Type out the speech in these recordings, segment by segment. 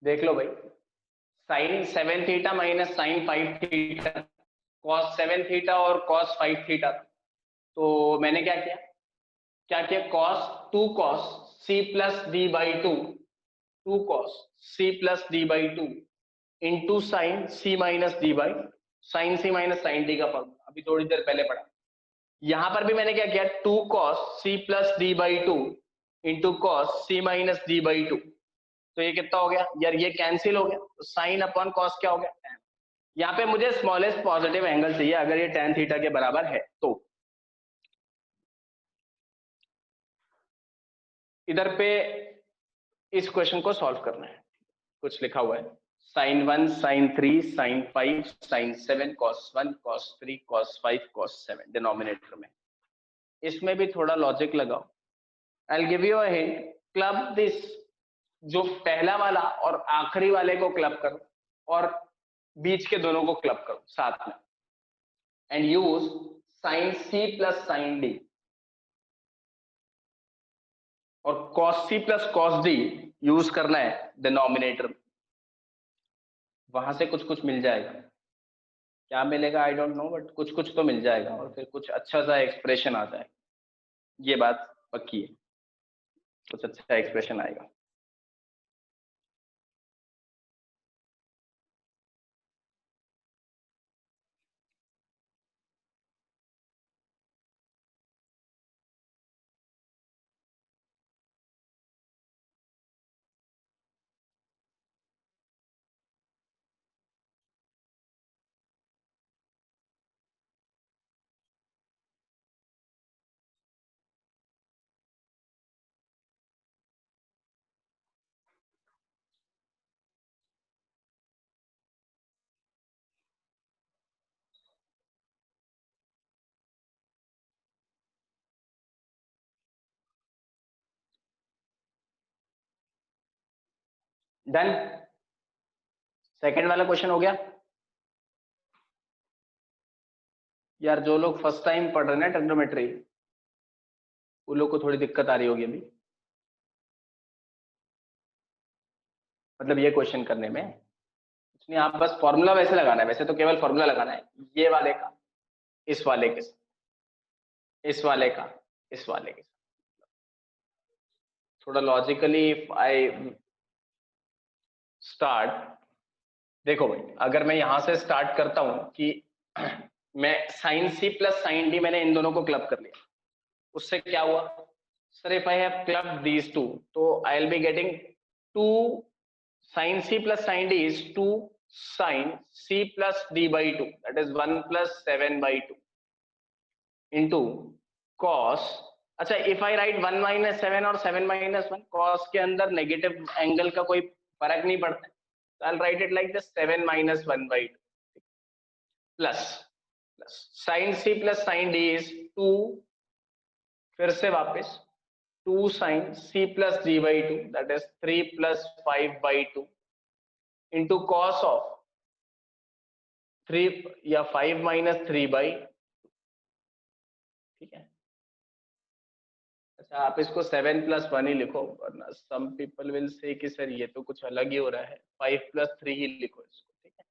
देख लो भाई, sine 7 theta minus sine 5 theta, cos 7 theta और कॉस 5 थीटा। तो मैंने क्या किया, cos 2 cos C plus D by two cos C plus D by two into sine C minus D by sine C minus sine D का formula अभी थोड़ी देर पहले पढ़ा। यहां पर भी मैंने क्या किया, 2 cos C plus D by two into cos C minus D by two. तो ये कितना हो गया यार, ये कैंसिल हो गया, तो साइन अपॉन कॉस क्या हो गया, tan। यहाँ पे मुझे स्मॉलेस्ट पॉजिटिव एंगल चाहिए अगर ये tan थीटा के बराबर है तो। इधर पे इस क्वेश्चन को सॉल्व करना है, कुछ लिखा हुआ है sine 1 sine 3 sine 5 sine 7 cos 1 cos 3 cos 5 cos 7 denominator में। इसमें भी थोड़ा लॉजिक लगाओ। I will give you a hint, club this, जो पहला वाला और आखिरी वाले को क्लब करो और बीच के दोनों को क्लब करो साथ में, and use sine C plus sine D और cos c plus cos d use करना है डिनोमिनेटर में। वहां से कुछ कुछ मिल जाएगा, क्या मिलेगा आई डोंट नो, बट कुछ कुछ तो मिल जाएगा और फिर कुछ अच्छा सा एक्सप्रेशन आ जाएगा, ये बात पक्की है, कुछ अच्छा एक्सप्रेशन आएगा। डन, सेकंड वाला क्वेश्चन हो गया। यार जो लोग फर्स्ट टाइम पढ़ रहे हैं ना ट्रिग्नोमेट्री, उन लोग को थोड़ी दिक्कत आ रही होगी अभी, मतलब ये क्वेश्चन करने में। इसलिए आप बस फॉर्मूला वैसे लगाना है, वैसे तो केवल फॉर्मूला लगाना है, ये वाले का इस वाले के साथ, इस वाले का इस वाले के साथ, थोड़ा लॉजिकली आई स्टार्ट। देखो भाई, अगर मैं यहां से स्टार्ट करता हूं कि मैं sine C plus sine D, मैंने इन दोनों को क्लब कर लिया, उससे क्या हुआ sir, if I have club these two, तो I will be getting to sine C plus sine D is two sine C plus D by two, that is 1 plus 7 by two into cos. अच्छा, if I write 1 minus 7 और 7 minus 1, cos के अंदर negative angle का कोई फर्क नहीं पड़ता, तो I will write it like this 7 minus 1 by two plus sine C plus sine D is 2, फिर से वापस 2 sine C plus D by two, that is 3 plus 5 by two into cos of 3 या 5 माइनस 3 बाई, ठीक है। अच्छा, आप इसको 7 plus 1 ही लिखो, वरना सम पीपल विल से कि सर ये तो कुछ अलग ही हो रहा है, 5 प्लस 3 ही लिखो इसको, ठीक है।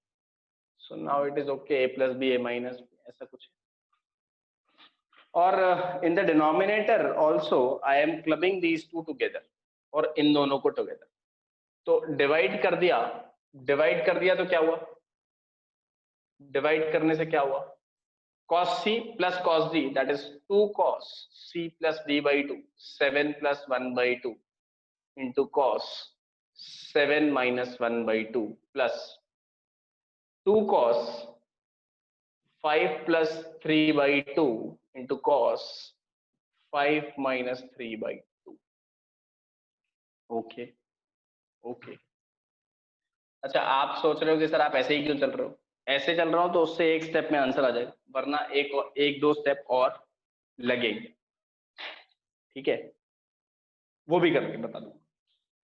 So now it is okay, A plus B A minus B, ऐसा कुछ है। और in the denominator also I am clubbing these two together, और इन दोनों को टुगेदर, तो डिवाइड कर दिया तो क्या हुआ, डिवाइड करने से क्या हुआ, cos c plus cos d, that is 2 cos c plus d by 2, 7 plus 1 by 2 into cos 7 minus 1 by 2 plus 2 cos 5 plus 3 by 2 into cos 5 minus 3 by 2। Okay okay. अच्छा, आप सोच रहे हो कि सर आप ऐसे ही क्यों चल रहे हो, ऐसे चल रहा हूं तो उससे एक स्टेप में आंसर आ जाएगा, वरना एक दो स्टेप और लगेंगे, ठीक है, वो भी करके बता दूंगा।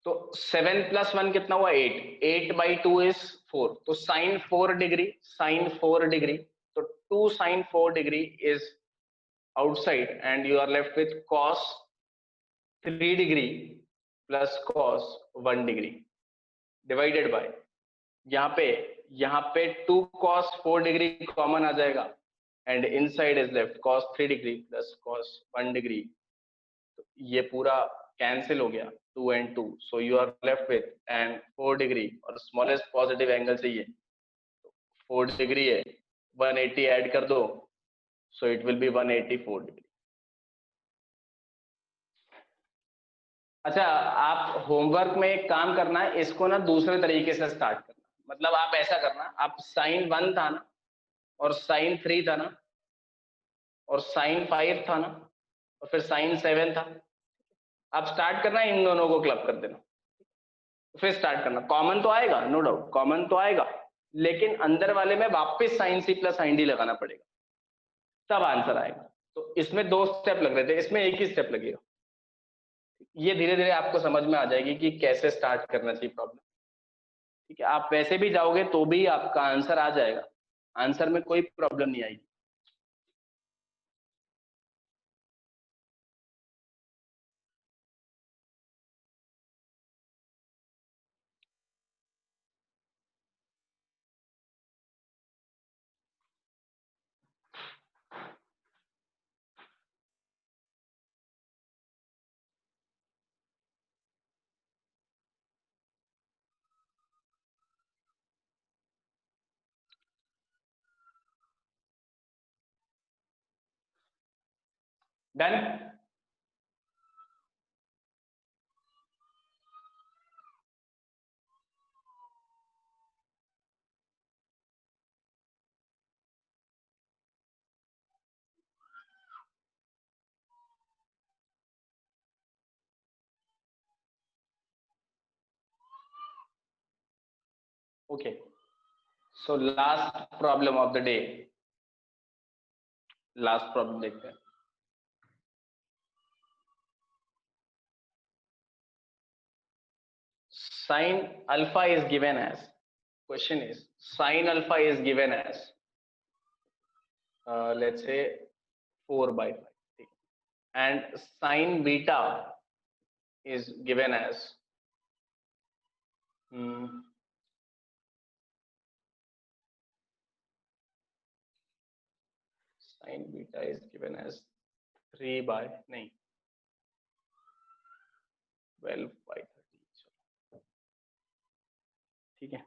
तो 7 प्लस 1 कितना हुआ, 8, 8 बाई 2 इज 4, तो साइन 4 डिग्री, साइन 4 डिग्री, तो 2 sine 4 degree is outside and you are left with cos 3 degree plus cos 1 degree. Divided by, यहाँ पे 2 cos 4 डिग्री कॉमन आ जाएगा and inside is left cos 3 degree plus cos 1 degree, तो ये पूरा cancel हो गया 2 and 2, so you are left with and 4 degree और स्मॉलेस्ट पॉजिटिव एंगल चाहिए 4 डिग्री है, 180 ऐड कर दो, so it will be 184 degree. अच्छा, आप होमवर्क में एक काम करना है, इसको ना दूसरे तरीके से स्टार्ट करना, मतलब आप ऐसा करना, आप साइन 1 था ना और साइन 3 था ना और साइन 5 था ना और फिर साइन 7 था, आप स्टार्ट करना इन दोनों को क्लब कर देना, फिर स्टार्ट करना, कॉमन तो आएगा, नो डाउट कॉमन तो आएगा, लेकिन अंदर वाले में वापस sine C plus sine D लगाना पड़ेगा, तब आंसर आएगा। तो इसमें 2 स्टेप लग रहे थे, इसमें एक ही स्टेप लगेगा। ये धीरे धीरे आपको समझ में आ जाएगी कि कैसे स्टार्ट करना चाहिए प्रॉब्लम। ठीक है, आप वैसे भी जाओगे तो भी आपका आंसर आ जाएगा, आंसर में कोई प्रॉब्लम नहीं आएगी। Done. Okay, so last problem of the day, last problem देखते हैं। Sin alpha is given as, question is sin alpha is given as let's say 4 by 5, and sin beta is given as sin beta is given as 3 by नहीं 12 by 30, ठीक है।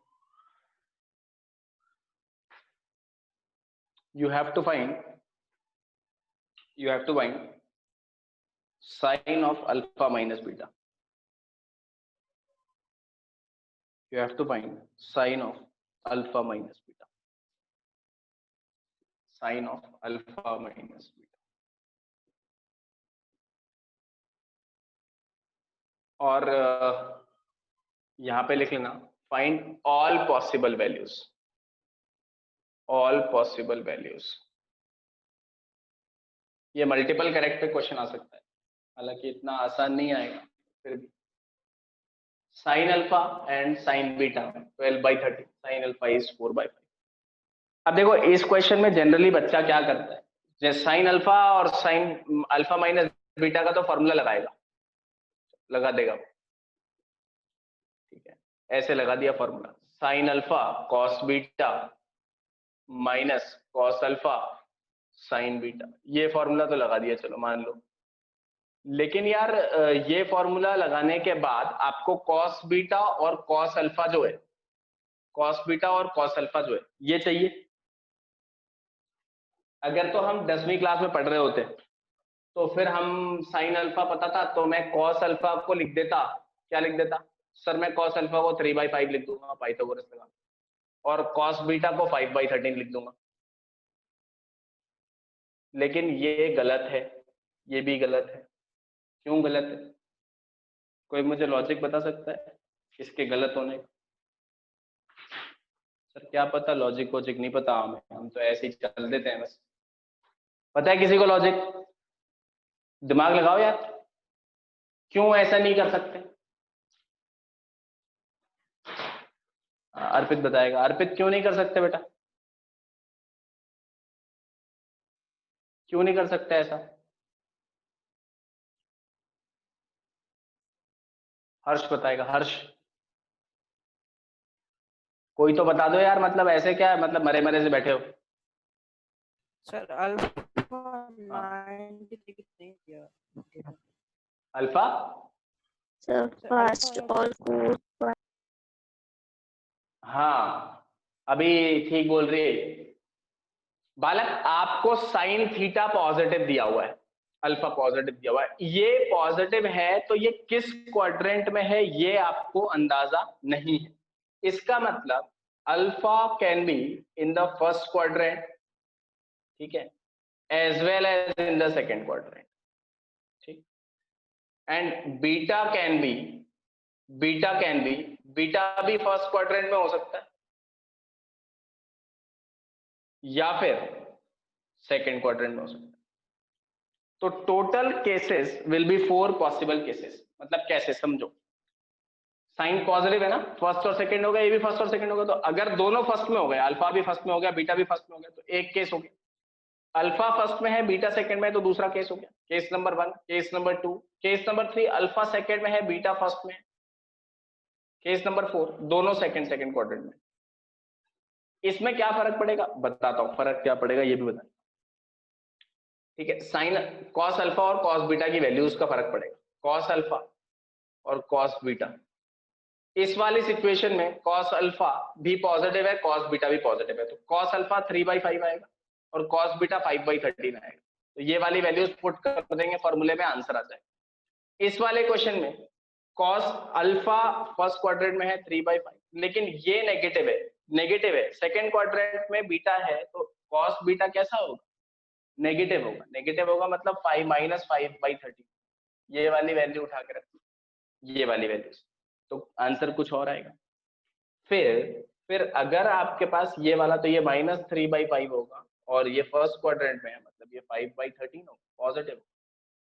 you have to find sin of alpha minus beta, you have to find sin of alpha minus beta, sin of alpha minus beta, और यहाँ पे लिख लेना find all possible values, all possible values. ये multiple correct पे question आ सकता है, हालांकि इतना आसान नहीं आएगा, फिर भी sine alpha and sign beta 12 by 30, sine alpha is 4 by 5। अब देखो इस क्वेश्चन में जनरली बच्चा क्या करता है, जैसे साइन अल्फा और साइन अल्फा माइनस बीटा का तो फॉर्मूला लगाएगा, लगा देगा, ठीक है, ऐसे लगा दिया formula, sine alpha cos beta minus cos alpha sign beta, ये फॉर्मूला तो लगा दिया, चलो मान लो। लेकिन यार ये फॉर्मूला लगाने के बाद आपको कॉस बीटा और कॉस अल्फा जो है, कॉस बीटा और कॉस अल्फा जो है ये चाहिए। अगर तो हम 10वीं क्लास में पढ़ रहे होते तो फिर हम साइन अल्फा पता था तो मैं कॉस अल्फा को लिख देता, क्या लिख देता सर, मैं कॉस अल्फा को 3 by 5 लिख दूंगा पाइथागोरस लगा, और कॉस बीटा को 5 by 13 लिख दूंगा। लेकिन ये गलत है, ये भी गलत है, क्यों गलत है, कोई मुझे लॉजिक बता सकता है इसके गलत होने का? सर क्या पता, लॉजिक वॉजिक नहीं पता हमें, हम तो ऐसे ही चल देते हैं बस। पता है किसी को लॉजिक? दिमाग लगाओ यार, क्यों ऐसा नहीं कर सकते? अर्पित बताएगा, अर्पित क्यों नहीं कर सकते बेटा, क्यों नहीं कर सकते ऐसा? हर्ष बताएगा, हर्ष। कोई तो बता दो यार, मतलब ऐसे क्या है, मतलब मरे मरे से बैठे हो। सर अल्फा 90 नहीं दिया। अल्फा सर फर्स्ट और फोर्थ। हाँ अभी ठीक बोल रही है बालक, आपको साइन थीटा पॉजिटिव दिया हुआ है, अल्फा पॉजिटिव दिया हुआ है, ये पॉजिटिव है तो ये किस क्वाड्रेंट में है ये आपको अंदाजा नहीं है। इसका मतलब alpha can be in the first quadrant, ठीक है, as well as in the second quadrant, ठीक, and beta can be, beta भी फर्स्ट क्वाड्रेंट में हो सकता है या फिर सेकेंड क्वाड्रेंट में हो सकता है। तो total cases will be 4 possible cases. मतलब कैसे समझो, साइन पॉजिटिव है ना, फर्स्ट और सेकंड हो गया, ये भी फर्स्ट और सेकंड हो गया, तो अगर दोनों फर्स्ट में हो गए, अल्फा भी फर्स्ट में हो गया, बीटा भी फर्स्ट में हो गया, तो एक केस हो गया। अल्फा फर्स्ट में है, बीटा सेकंड में है, तो दूसरा केस हो गया, case number 1। Case number 2, case number 3, alpha second में है, बीटा फर्स्ट में है। केस नंबर 4, दोनों सेकंड क्वाड्रेंट में। इसमें क्या फर्क पड़ेगा बताता हूं, फर्क क्या पड़ेगा ये भी बता, ठीक है। साइन कॉस अल्फा और कॉस बीटा की वैल्यूज का फर्क पड़ेगा, कॉस अल्फा और कॉस बीटा। इस वाली सिचुएशन में कॉस अल्फा भी पॉजिटिव है, कॉस बीटा भी पॉजिटिव है, तो कॉस अल्फा 3/5 आएगा और कॉस बीटा 5/13 आएगा। तो ये वाली वैल्यूज पुट कर देंगे फॉर्मूले में, आंसर आ जाएगा। इस वाले क्वेश्चन में कॉस अल्फा फर्स्ट क्वाड्रेंट में है 3/5, लेकिन ये नेगेटिव है सेकेंड क्वाड्रेंट में बीटा है, तो कॉस बीटा कैसा होगा, नेगेटिव होगा मतलब 5 - 5/13। ये वाली वैल्यू उठा के रखो, ये वाली वैल्यू, तो आंसर कुछ और आएगा। फिर अगर आपके पास ये वाला, तो ये -3/5 होगा और ये फर्स्ट क्वाड्रेंट में है, मतलब ये 5/13 होगा, पॉजिटिव।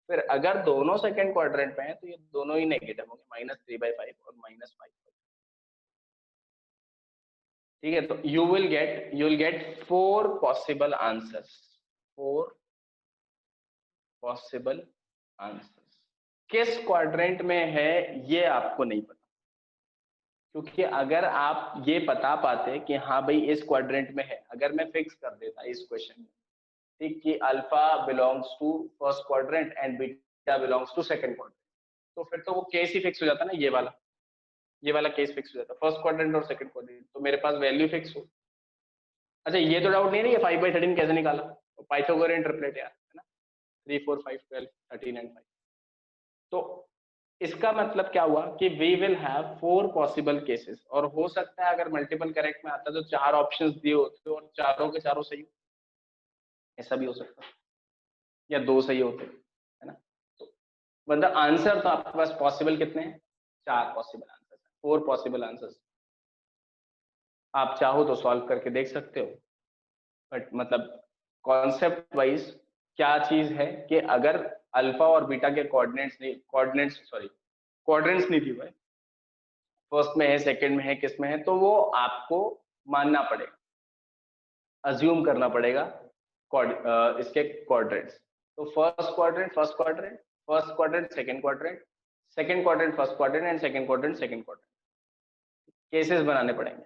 फिर अगर दोनों सेकंड क्वाड्रेंट में है तो ये दोनों ही नेगेटिव होंगे, -3/5 और -5। ठीक है, तो you will gate 4 possible answers, 4 possible answers. किस क्वाड्रेंट में है ये आपको नहीं पता, क्योंकि अगर आप ये बता पाते कि हाँ भाई इस क्वाड्रेंट में है, अगर मैं फिक्स कर देता इस क्वेश्चन में, ठीक, कि alpha belongs to first quadrant and beta belongs to second quadrant, तो फिर तो वो केस ही फिक्स हो जाता ना, ये वाला केस फिक्स हो जाता, फर्स्ट क्वाड्रेंट और सेकंड क्वाड्रेंट, तो मेरे पास वैल्यू फिक्स हो। अच्छा ये तो डाउट नहीं है ये 5/13 कैसे निकाला, तो पाइथागोरियन ट्रिपलेट यार, है ना, 3 4 5 12 13 एंड 5। तो इसका मतलब क्या हुआ कि we will have 4 possible cases, और हो सकता है अगर मल्टीपल करेक्ट में आता तो 4 ऑप्शंस दिए होते और चारों के चारों सही, ऐसा भी हो सकता है, या 2 सही होते, है ना। तो मतलब आंसर तो आपके पास पॉसिबल कितने हैं, 4 पॉसिबल आंसर, 4 पॉसिबल आंसर्स। आप चाहो तो सॉल्व करके देख सकते हो, बट मतलब कॉन्सेप्ट वाइज क्या चीज है कि अगर अल्फा और बीटा के क्वाड्रेंट्स नहीं दिए हुए, फर्स्ट में है, सेकंड में है, किस में है, तो वो आपको मानना पड़ेगा, अज्यूम करना पड़ेगा इसके क्वाड्रेंट्स। तो first quadrant second quadrant, second quadrant first quadrant and second quadrant second quadrant, cases बनाने पड़ेंगे।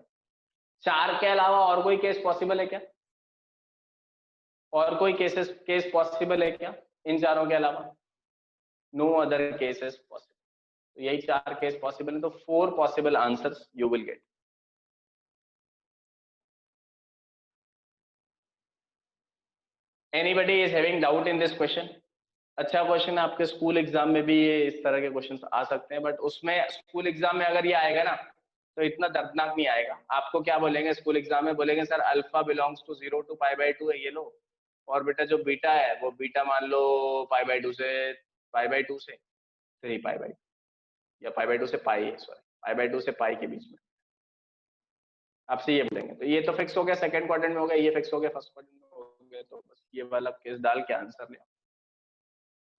4 के अलावा और कोई केस पॉसिबल है क्या, और कोई केस पॉसिबल है क्या इन चारों के अलावा? No other cases possible. तो यही 4 केस पॉसिबल है, तो 4 possible answers you will get. Anybody is having doubt in this question? अच्छा क्वेश्चन, आपके स्कूल एग्जाम में भी ये इस तरह के क्वेश्चन आ सकते हैं, बट उसमें स्कूल एग्जाम में अगर ये आएगा ना तो इतना दर्दनाक नहीं आएगा। आपको क्या बोलेंगे स्कूल एग्जाम में, बोलेंगे sir alpha belongs to 0 to π/2 है ये लो, और बेटा जो बीटा है वो बीटा मान लो π/2 से 3π/2 या π/2 से पाई, सॉरी π/2 से पाई के बीच में, आपसे ये बोलेंगे। तो ये तो फिक्स हो गया, सेकंड क्वाड्रेंट में हो गया, ये फिक्स हो गया फर्स्ट क्वाड्रेंट में हो गया, तो बस ये वाला केस डाल के आंसर ले,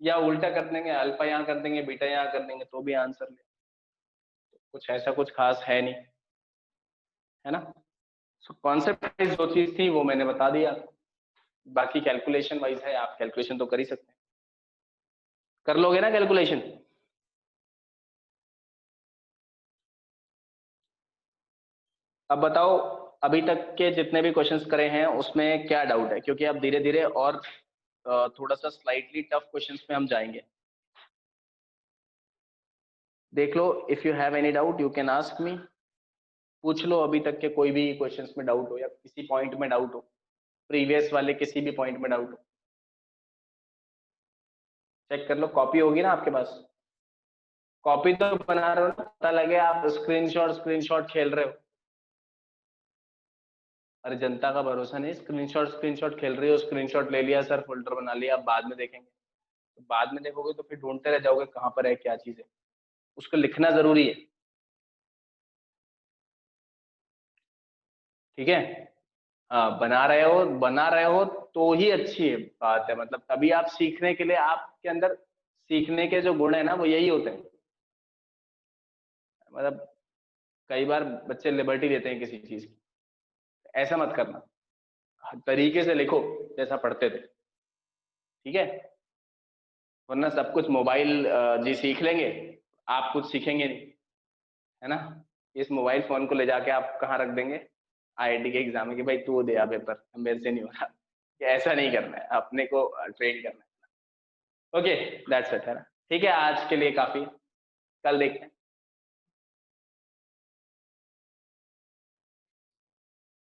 या उल्टा कर देंगे, अल्फा यहाँ कर देंगे बीटा यहाँ कर देंगे तो भी आंसर ले, कुछ ऐसा कुछ खास है नहीं, है ना। सो कॉन्सेप्ट जो चीज थी वो मैंने बता दिया, बाकी कैलकुलेशन वाइज है, आप कैलकुलेशन तो कर ही सकते हैं, कर लोगे ना कैलकुलेशन? अब बताओ अभी तक के जितने भी क्वेश्चंस करे हैं उसमें क्या डाउट है, क्योंकि अब धीरे धीरे और थोड़ा सा स्लाइटली टफ क्वेश्चंस में हम जाएंगे। देख लो, if you have any doubt you can ask me. पूछ लो अभी तक के कोई भी क्वेश्चंस में डाउट हो या किसी पॉइंट में डाउट हो, प्रीवियस वाले किसी भी पॉइंट में डाउट हो, चेक कर लो। कॉपी होगी ना आपके पास? कॉपी तो बना रहे हो ना, पता लगे आप स्क्रीनशॉट खेल रहे हो। अरे जनता का भरोसा नहीं, स्क्रीनशॉट खेल रही हो, स्क्रीनशॉट ले लिया सर, फोल्डर बना लिया, अब बाद में देखेंगे। तो बाद में देखोगे तो फिर ढूंढते रह जाओगे कहाँ पर है क्या चीज है, उसको लिखना जरूरी है। ठीक है, हाँ बना रहे हो तो ही अच्छी है बात है, मतलब तभी आप सीखने के लिए, आपके अंदर सीखने के जो गुण है ना वो यही होते हैं। मतलब कई बार बच्चे लिबर्टी लेते हैं किसी चीज की, ऐसा मत करना, तरीके से लिखो जैसा पढ़ते थे। ठीक है, वरना सब कुछ मोबाइल जी सीख लेंगे, आप कुछ सीखेंगे नहीं, है ना। इस मोबाइल फोन को ले जाके आप कहाँ रख देंगे, आईआईटी के एग्जाम में, कि भाई तू दे आ पेपर, मेरे से नहीं हो रहा। ऐसा नहीं करना है, अपने को ट्रेन करना है। ओके दैट्स इट, है ना। ठीक है, आज के लिए काफी, कल देखते हैं।